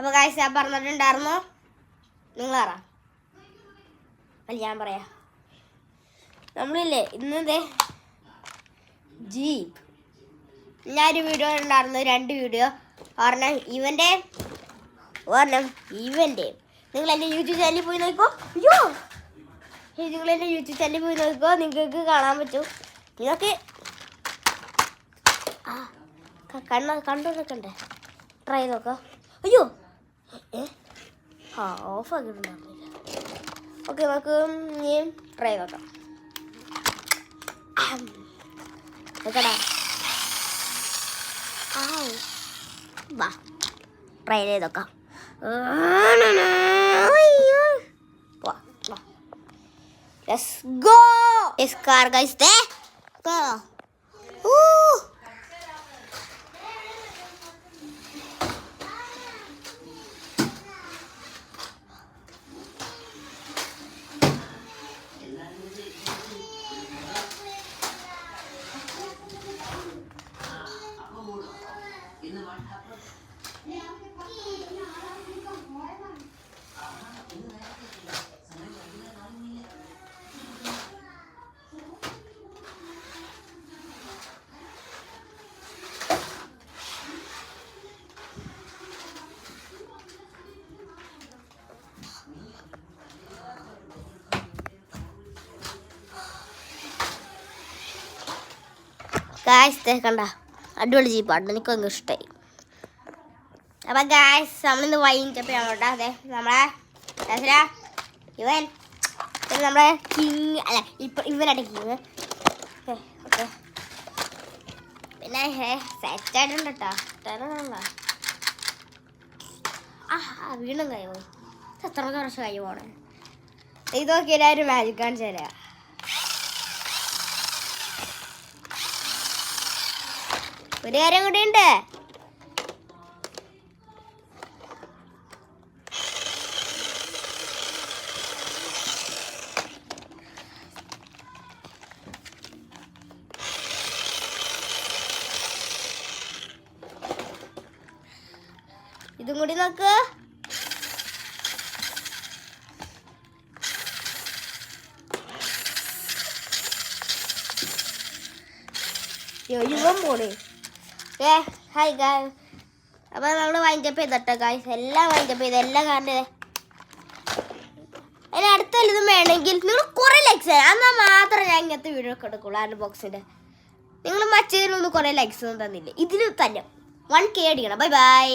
അപ്പോൾ ഗൈസ് ഞാൻ പറഞ്ഞിട്ടുണ്ടായിരുന്നു, നിങ്ങൾ പറ. അല്ല ഞാൻ പറയാ. നമ്മളില്ലേ ഇന്നത്തെ ജീപ്പ് ഞാനൊരു വീഡിയോ ഉണ്ടായിരുന്നു, 2 വീഡിയോ. ഒരെണ്ണം ഇവൻ്റെയും ഒരെണ്ണം ഇവൻ്റെയും. നിങ്ങൾ എൻ്റെ യൂട്യൂബ് ചാനലിൽ പോയി നോക്കിക്കോ. അയ്യോ, നിങ്ങൾ എൻ്റെ യൂട്യൂബ് ചാനലിൽ പോയി നോക്കിക്കോ, നിങ്ങൾക്ക് കാണാൻ പറ്റും. നിങ്ങൾക്ക് കണ്ടു നിൽക്കണ്ടേ, ട്രൈ ചെയ്ത് നോക്കാം. അയ്യോ ഓഫ് ആക്കിയിട്ടുണ്ടായിരുന്നില്ല. ഓക്കെ, നമുക്ക് ഇനി ട്രൈ ചെയ്ത് നോക്കാം. നോക്കടാ, വാ ട്രൈ ചെയ്ത് നോക്കാം. Let's go. This car guys there. Go. Ooh. Guys കണ്ട, അടിപൊളി ജീപ്പാണ്, എനിക്കൊന്നും ഇഷ്ടമായി. അപ്പം ഗായ്സ് നമ്മളിന്ന് വൈകിട്ടപ്പോൾ കേട്ടോ. അതെ നമ്മളെ ഇവൻ നമ്മുടെ കിങ് അല്ല, ഇപ്പം ഇവനാണ് കിങ്. ഓക്കെ, പിന്നെ സെറ്റായിട്ടുണ്ട് കേട്ടോ. വീണ്ടും കൈ പോയി. എത്ര വർഷം കൈ പോണേ. ഇത് നോക്കിയാൽ ഒരു മാജിക് കാണിച്ചു തരാം. ഒരു കാര്യം കൂടി ഉണ്ട്. ഇതും കൂടി നോക്ക്. യുവം പോണേ. ഹായ് ഗായ്സ്, അപ്പോൾ നമ്മൾ വൈൻഡപ്പ് ചെയ്തിട്ടോ ഗായ്സ്. എല്ലാം വൈൻഡപ്പ് ചെയ്ത് എല്ലാം കാണണ്ടേ. അതിന് അടുത്ത ഇതും വേണമെങ്കിൽ നിങ്ങൾ കുറേ ലൈക്സ് തരാം, എന്നാൽ മാത്രമേ ഞാൻ ഇങ്ങനത്തെ വീഡിയോ ഒക്കെ എടുക്കുള്ളൂ. ആൻഡ് ബോക്സിൻ്റെ നിങ്ങൾ മറ്റേതിനൊന്നും കുറേ ലൈക്സ് ഒന്നും തന്നില്ലേ, ഇതിൽ തന്നെ 1K അടിക്കണം. Bye bye.